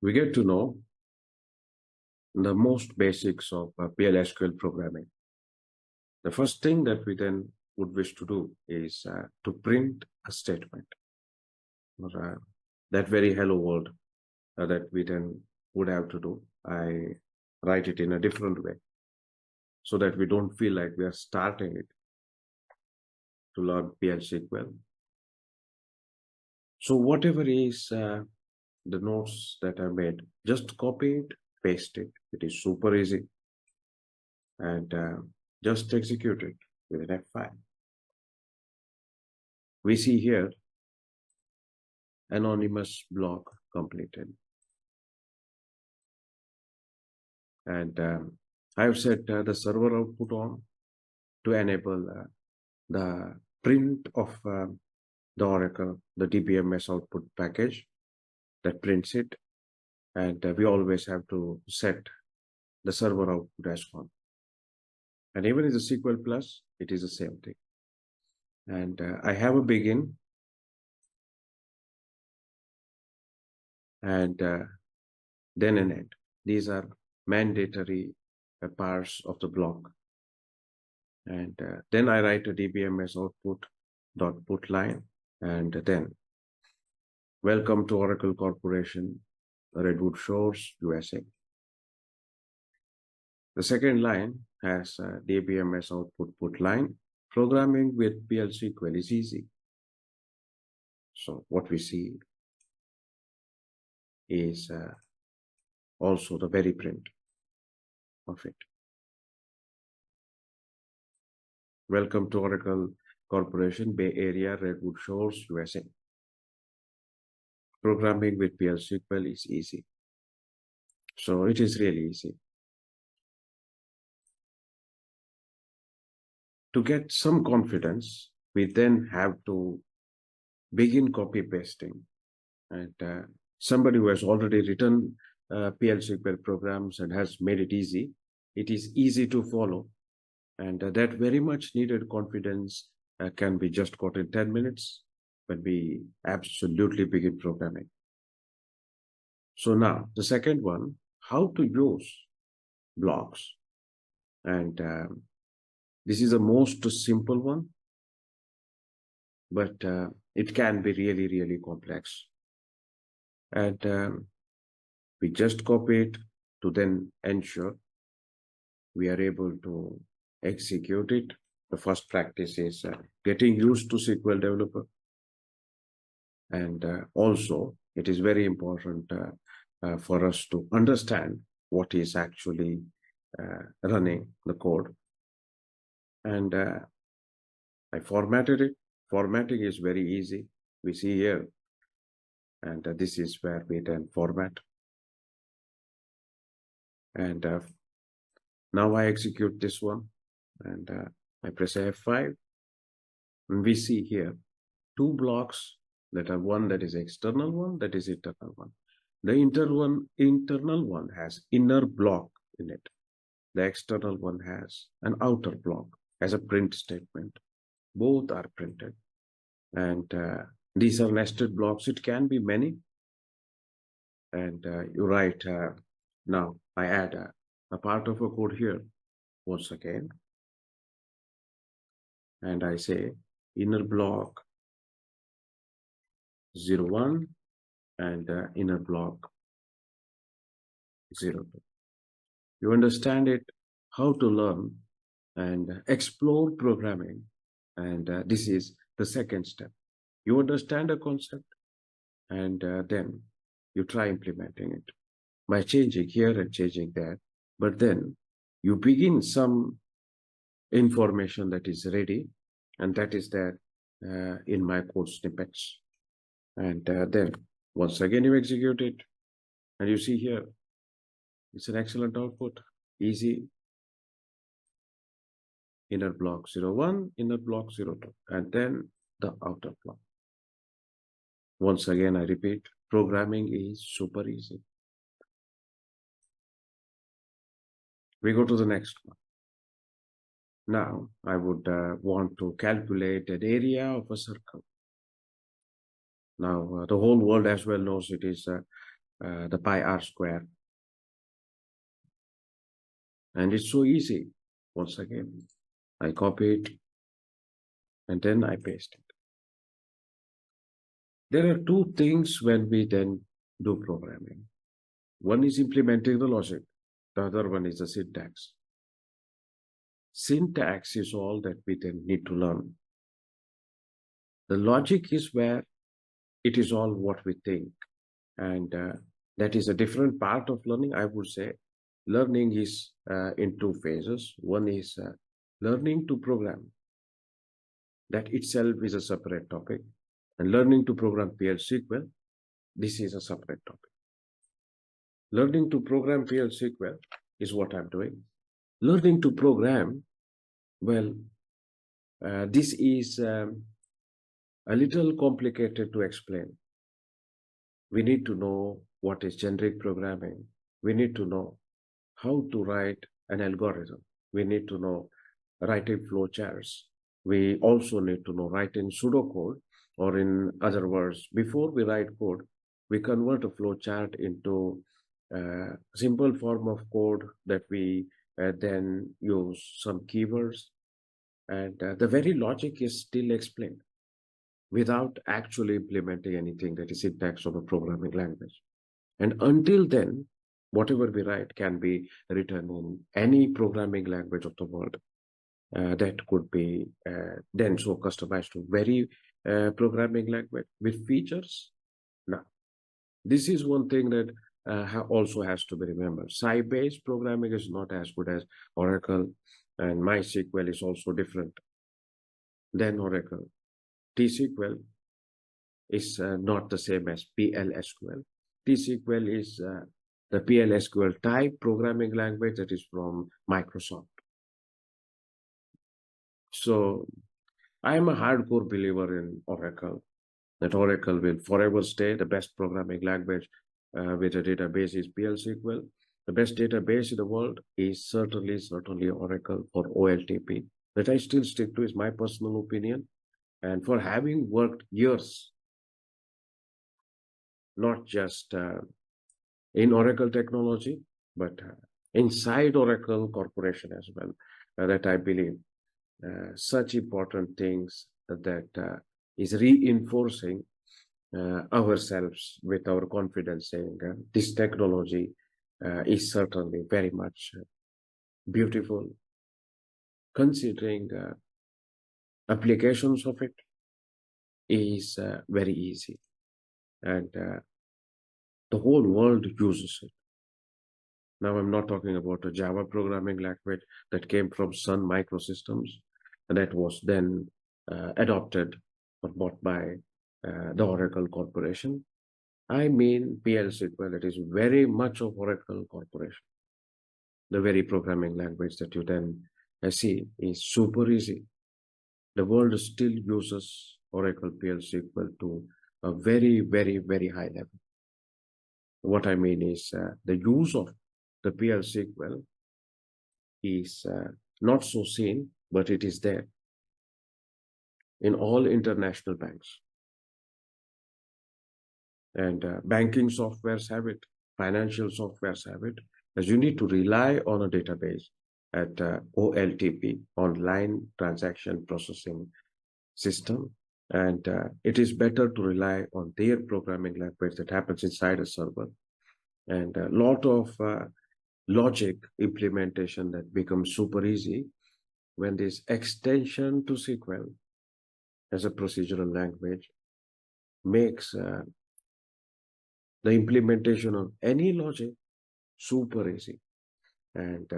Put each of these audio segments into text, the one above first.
we get to know the most basics of PLSQL programming. The first thing that we then would wish to do is to print a statement, or that very hello world that we then would have to do. I write it in a different way so that we don't feel like we are starting it to learn PLSQL. So whatever is the notes that I made, just copy it, paste it. It is super easy. And just execute it with an F5. We see here anonymous block completed. And I've set the server output on to enable the print of the Oracle, the DBMS output package that prints it. And we always have to set the server output as one. And even in the SQL Plus, it is the same thing. And I have a begin and then an end. These are mandatory parts of the block. And then I write a DBMS output dot put line, and then welcome to Oracle Corporation, Redwood Shores, USA. The second line has DBMS output put line. Programming with PLSQL is easy. So what we see is also the very print of it. Welcome to Oracle Corporation, Bay Area, Redwood Shores, USA. Programming with PLSQL is easy. So it is really easy. To get some confidence, we then have to begin copy pasting. And somebody who has already written PLSQL programs and has made it easy, it is easy to follow. And that very much needed confidence can be just got in 10 minutes when we absolutely begin programming. So now the second one, how to use blocks. And this is the most simple one, but it can be really, really complex. And we just copy it to then ensure we are able to execute it. The first practice is getting used to SQL Developer. And also, it is very important for us to understand what is actually running the code. And I formatted it. Formatting is very easy. We see here. And this is where we then format. And now I execute this one. And I press F5. And we see here two blocks that are one that is external one, that is internal one. The internal one has inner block in it. The external one has an outer block as a print statement. Both are printed. And these are nested blocks. It can be many. And you write, now I add a part of a code here once again. And I say inner block 01 and inner block 02. You understand it, how to learn and explore programming. And this is the second step. You understand a concept and then you try implementing it by changing here and changing there. But then you begin some information that is ready, and that is there in my code snippets. And then once again you execute it, and you see here it's an excellent output. Easy. Inner block 01, inner block 02, and then the outer block. Once again I repeat, programming is super easy. We go to the next one. Now I would want to calculate an area of a circle. Now the whole world as well knows it is the pi r square. And it's so easy. Once again, I copy it and then I paste it. There are two things when we then do programming. One is implementing the logic. The other one is the syntax. Syntax is all that we then need to learn. The logic is where it is all what we think. And that is a different part of learning, I would say. Learning is in two phases. One is learning to program. That itself is a separate topic. And learning to program PLSQL, this is a separate topic. Learning to program PLSQL is what I'm doing. Learning to program, well, this is a little complicated to explain. We need to know what is generic programming. We need to know how to write an algorithm. We need to know writing flowcharts. We also need to know writing pseudocode, or in other words, before we write code, we convert a flowchart into a simple form of code that we then use some keywords. And the very logic is still explained without actually implementing anything that is syntax of a programming language. And until then, whatever we write can be written in any programming language of the world. That could be then so customized to very programming language with features. Now, this is one thing that also has to be remembered. Sci-based programming is not as good as Oracle, and MySQL is also different than Oracle. T-SQL is not the same as PLSQL. T-SQL is the PLSQL type programming language that is from Microsoft. So I am a hardcore believer in Oracle, that Oracle will forever stay the best programming language with a database is PLSQL. The best database in the world is certainly Oracle for OLTP. That I still stick to is my personal opinion. And for having worked years, not just in Oracle technology, but inside Oracle Corporation as well, that I believe such important things that is reinforcing ourselves with our confidence, saying this technology is certainly very much beautiful, considering applications of it is very easy, and the whole world uses it. Now, I'm not talking about a Java programming language that came from Sun Microsystems and that was then adopted or bought by the Oracle Corporation. I mean PLSQL, that is very much of Oracle Corporation. The very programming language that you then see is super easy. The world still uses Oracle PLSQL to a very, very, very high level. What I mean is the use of the PLSQL is not so seen, but it is there in all international banks. And banking softwares have it, financial softwares have it, as you need to rely on a database at OLTP, Online Transaction Processing System. And it is better to rely on their programming language that happens inside a server. And a lot of logic implementation that becomes super easy when this extension to SQL as a procedural language makes the implementation of any logic super easy. And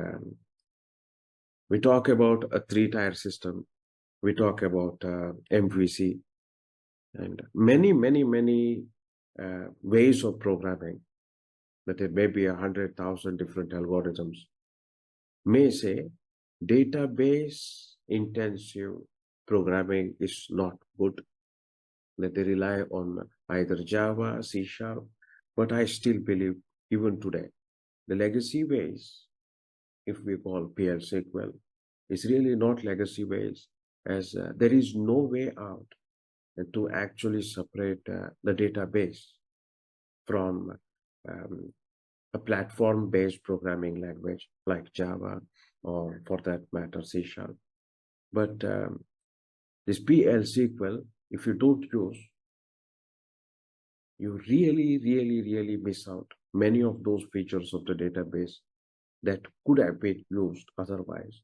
we talk about a three-tier system. We talk about MVC and many ways of programming, that there may be 100,000 different algorithms, may say database intensive programming is not good, that they rely on either Java, C#, but I still believe even today, the legacy ways, if we call PLSQL, is really not legacy ways, as there is no way out to actually separate the database from um, a platform-based programming language like Java, or for that matter, C Sharp. But this PLSQL, if you don't use, you really miss out many of those features of the database that could have been used otherwise.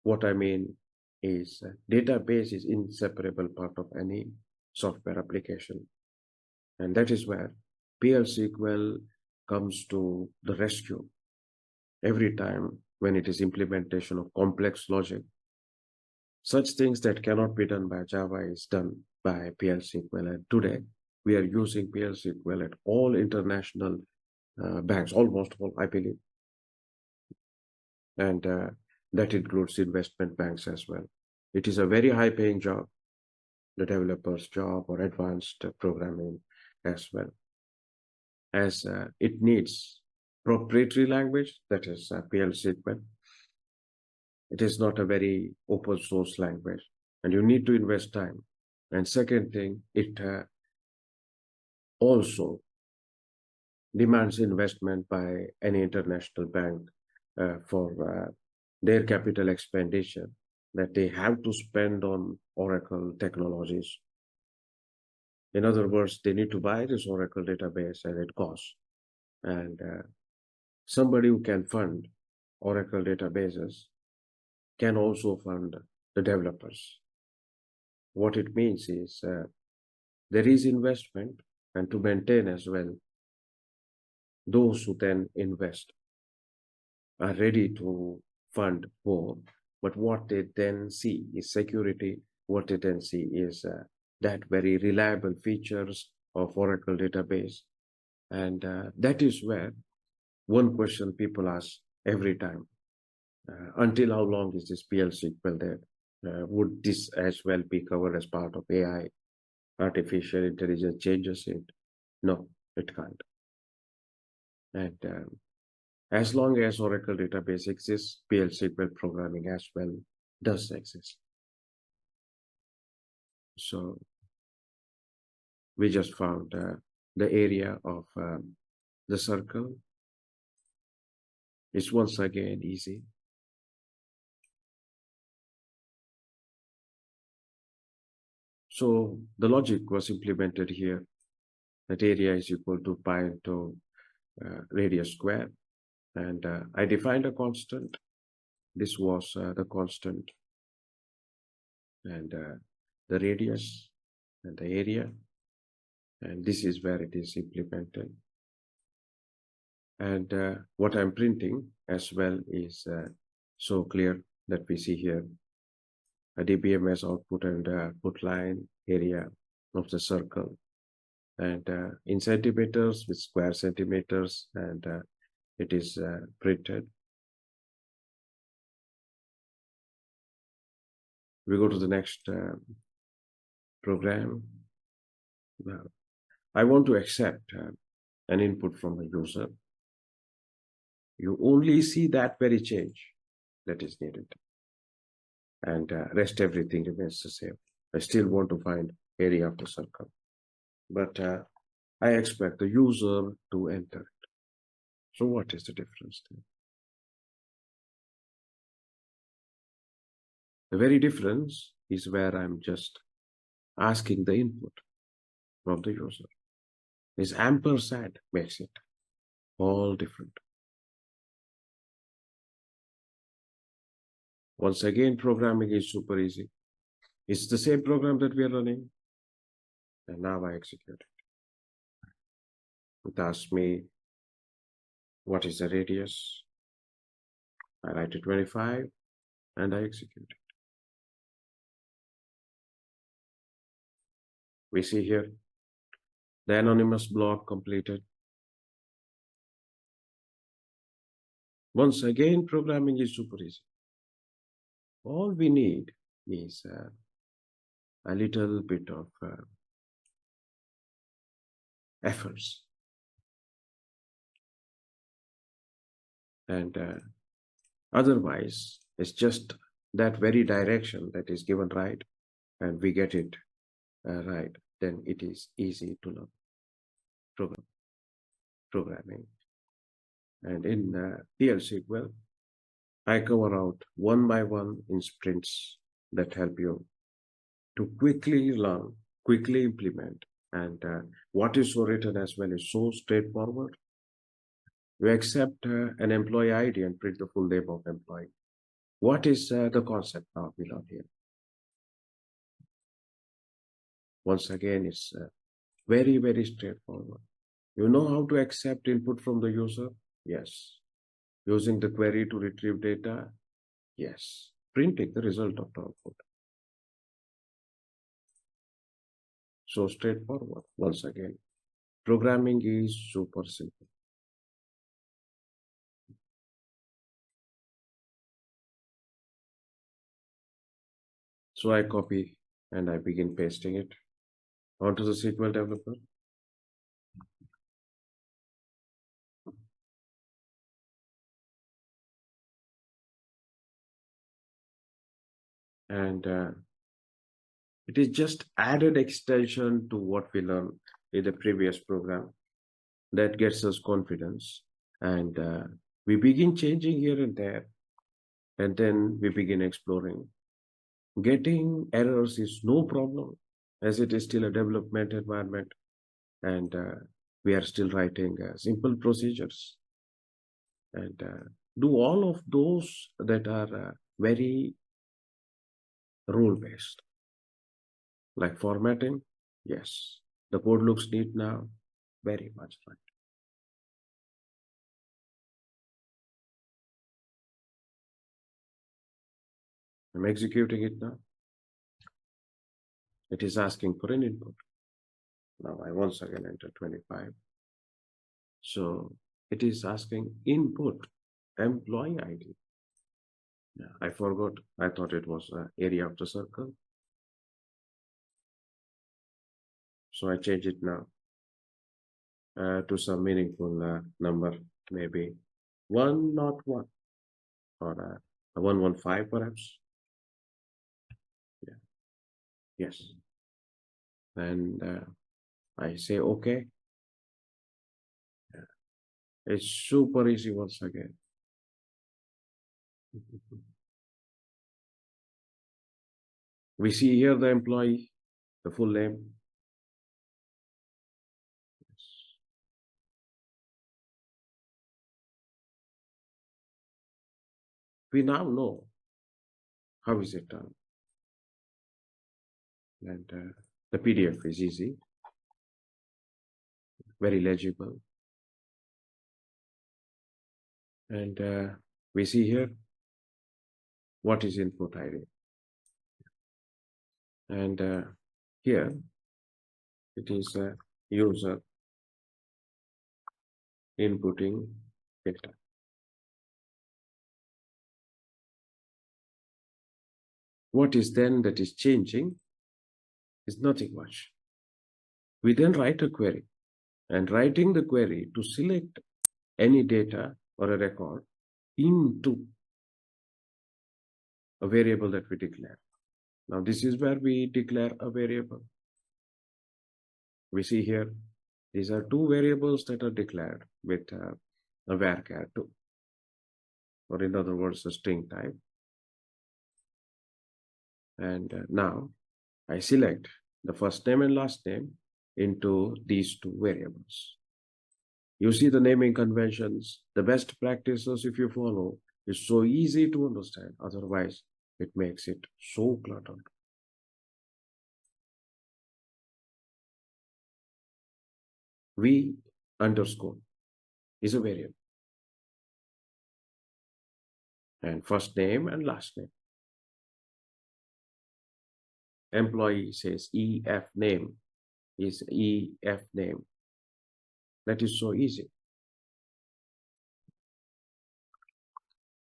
What I mean is database is inseparable part of any software application. And that is where PLSQL comes to the rescue every time when it is implementation of complex logic. Such things that cannot be done by Java is done by PLSQL. And today we are using PLSQL at all international banks, almost all, I believe. And that includes investment banks as well. It is a very high paying job, the developer's job or advanced programming as well, as it needs proprietary language, that is PLSQL. It is not a very open source language, and you need to invest time. And second thing, it also demands investment by any international bank for their capital expenditure that they have to spend on Oracle technologies. In other words, they need to buy this Oracle database and it costs. And somebody who can fund Oracle databases can also fund the developers. What it means is there is investment, and to maintain as well, those who then invest are ready to fund more. But what they then see is security. What they then see is that very reliable features of Oracle database. And that is where one question people ask every time. Until how long is this PLSQL there? Would this as well be covered as part of AI? Artificial intelligence changes it? No, it can't. And as long as Oracle database exists, PLSQL programming as well does exist. So we just found the area of the circle is once again easy. So the logic was implemented here. That area is equal to pi into radius square. And I defined a constant. This was the constant. And the radius and the area. And this is where it is implemented. And what I'm printing as well is so clear that we see here a DBMS output and put line area of the circle. And in centimeters with square centimeters, and it is printed. We go to the next program. Now, I want to accept an input from a user. You only see that very change that is needed. And rest everything remains the same. I still want to find area of the circle. But I expect the user to enter it. So what is the difference there? The very difference is where I'm just asking the input from the user. This ampersand makes it all different. Once again, programming is super easy. It's the same program that we are running. And now I execute it. It asks me, what is the radius? I write it 25 and I execute it. We see here the anonymous block completed. Once again, programming is super easy. All we need is a little bit of efforts. And otherwise, it's just that very direction that is given right, and we get it right, then it is easy to learn program. programming. And in PLSQL, I cover out one by one in sprints that help you to quickly learn, quickly implement. And what is so written as well is so straightforward. You accept an employee ID and print the full name of employee. What is the concept now we learn here? Once again, it's very, very straightforward. You know how to accept input from the user? Yes. Using the query to retrieve data? Yes. Printing the result of the output. So straightforward. Once again, programming is super simple. So I copy and I begin pasting it onto the SQL developer. And it is just added extension to what we learned in the previous program that gets us confidence. And we begin changing here and there. And then we begin exploring. Getting errors is no problem as it is still a development environment. And we are still writing simple procedures. And do all of those that are very rule-based. Like formatting, yes. The code looks neat now, very much fun. I'm executing it now. It is asking for an input. Now I once again enter 25. So it is asking input employee ID. Yeah, I forgot. I thought it was area of the circle. So I change it now to some meaningful number, maybe 101 or 115 perhaps. Yeah. Yes. And I say okay. Yeah. It's super easy once again. We see here the employee, the full name. We now know how is it done. And the PDF is easy, very legible. And we see here what is input ID. And here it is a user inputting data. What is then that is changing is nothing much. We then write a query, and writing the query to select any data or a record into a variable that we declare. Now this is where we declare a variable. We see here, these are two variables that are declared with a varchar2, or in other words, a string type. And now I select the first name and last name into these two variables. You see the naming conventions, the best practices if you follow, is so easy to understand. Otherwise, it makes it so cluttered. V underscore is a variable. And first name and last name. Employee says EF name is EF name. That is so easy.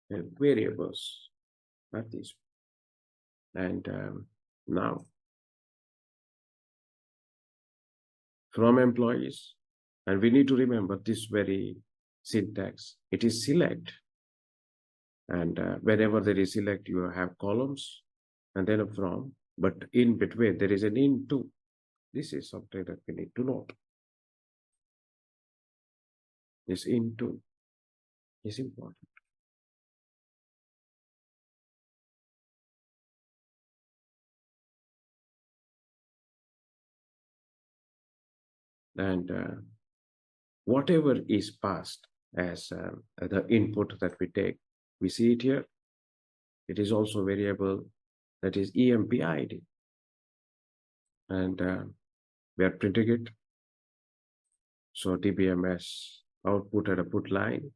And variables are these. And now, from employees, and we need to remember this very syntax. It is select. And whenever there is select, you have columns and then a from, but in between there is an into. This is something that we need to note. this into is important. And whatever is passed as the input that we take, we see it here. It is also variable that is EMP ID. And we are printing it. So DBMS output at a put line.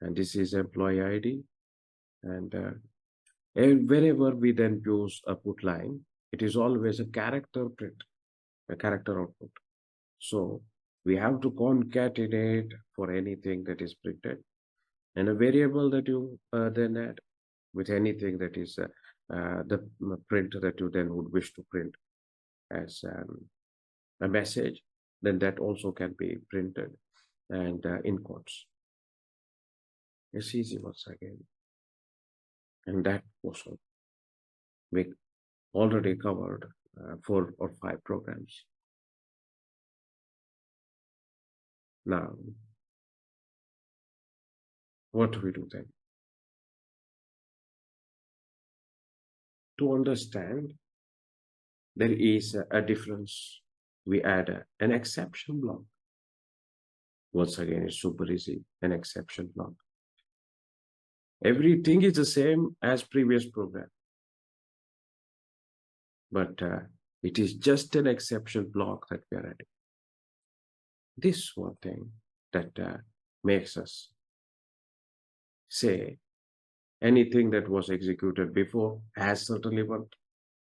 And this is employee ID. And whenever we then use a put line, it is always a character print, a character output. So we have to concatenate for anything that is printed, and a variable that you then add with anything that is the print that you then would wish to print as a message, then that also can be printed and in quotes. It's easy once again. And that also we already covered 4 or 5 programs. Now, what do we do then? To understand, there is a difference. We add an exception block. Once again, it's super easy, an exception block. Everything is the same as previous program, but it is just an exception block that we are adding. This one thing that makes us say anything that was executed before has certainly worked.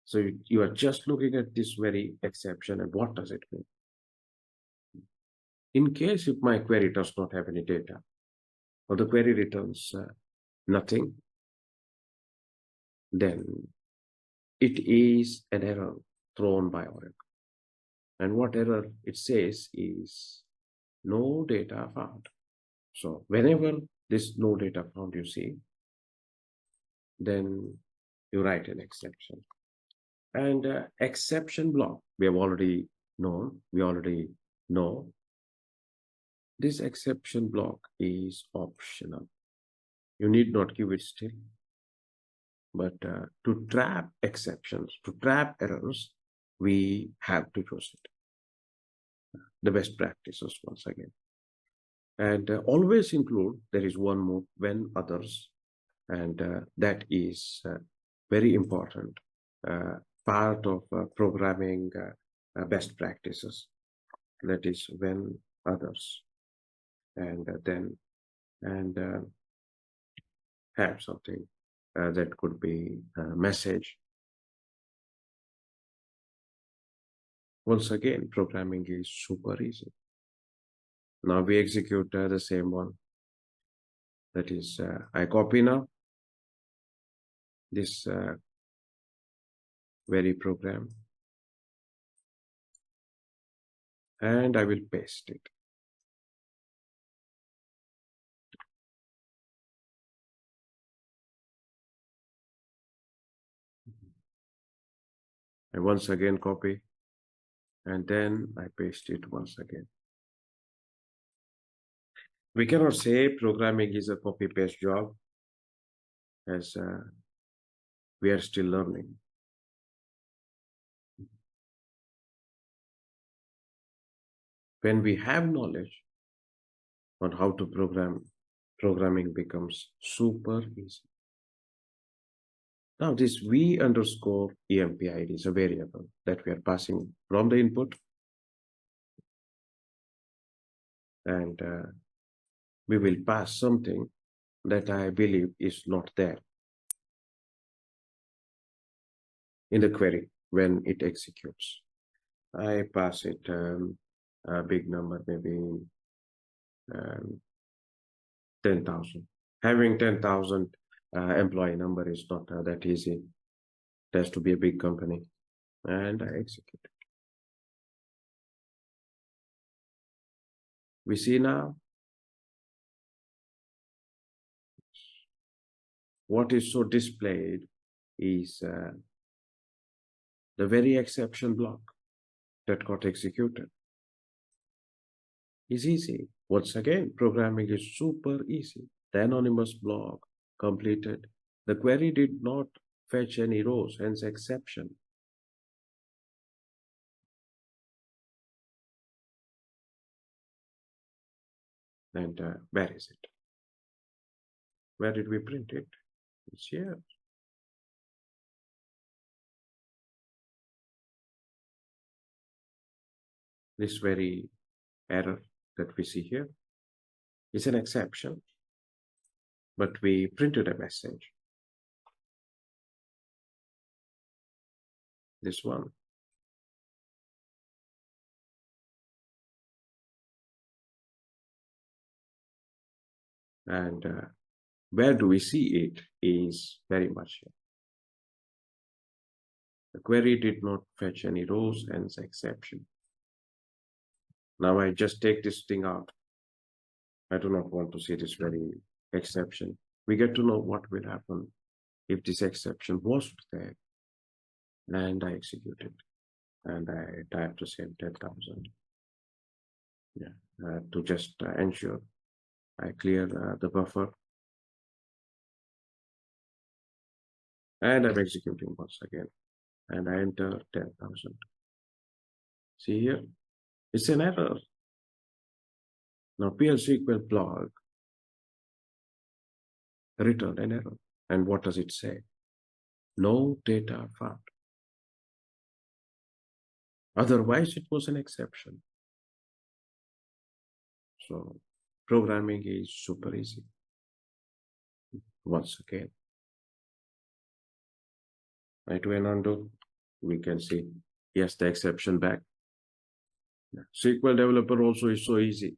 So you are just looking at this very exception and what does it mean? In case if my query does not have any data, or the query returns nothing, then it is an error thrown by Oracle. And what error it says is no data found. So whenever this no data found you see, then you write an exception. And exception block, we already know this exception block is optional. You need not give it still. But to trap exceptions, to trap errors, we have to use it. The best practices once again. And always include, there is one more when others, and that is very important part of programming best practices. That is when others, and then have something that could be a message. Once again, programming is super easy. Now we execute the same one. That is, I copy now this very program and I will paste it. I once again copy and then I paste it once again. We cannot say programming is a copy-paste job, as we are still learning. When we have knowledge on how to program, programming becomes super easy. Now this v underscore emp id is a variable that we are passing from the input, and we will pass something that I believe is not there in the query when it executes. I pass it a big number, maybe 10,000. Having 10,000 employee number is not that easy. It has to be a big company, and I execute it. We see now what is so displayed is the very exception block that got executed. is easy. Once again, programming is super easy. The anonymous block completed. The query did not fetch any rows, hence exception. And where is it? Where did we print it? It's here. This very error that we see here is an exception, but we printed a message. This one. And where do we see it is very much here. The query did not fetch any rows, hence exception. Now I just take this thing out. I do not want to see this very exception. We get to know what will happen if this exception was there. And I execute it. And I type the same 10,000. Yeah, to just ensure I clear the buffer. And I'm executing once again. And I enter 10,000. See here, it's an error. Now PLSQL blog returned an error. And what does it say? No data found. Otherwise, it was an exception. So programming is super easy. Once again, I do an undo. We can see, yes, the exception back. SQL developer also is so easy.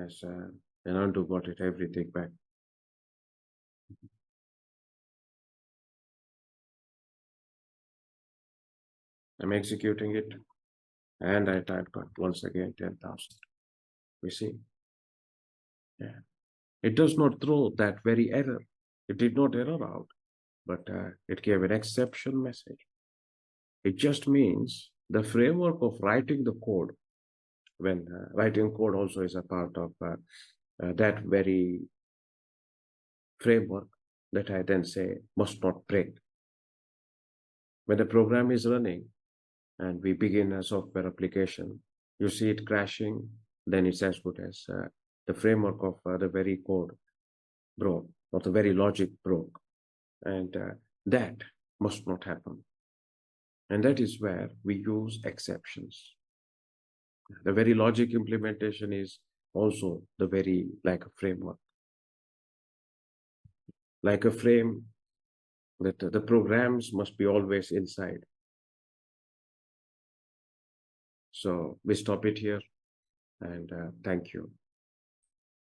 As an undo got it everything back. I'm executing it, and I typed once again 10,000. We see, yeah, it does not throw that very error. It did not error out, but it gave an exception message. It just means the framework of writing the code, when writing code also is a part of that very framework that I then say must not break. When the program is running and we begin a software application, you see it crashing, then it's as good as the framework of the very code broke, or the very logic broke. And that must not happen. And that is where we use exceptions. The very logic implementation is also the very like a framework, like a frame that the programs must be always inside. So we stop it here, and thank you.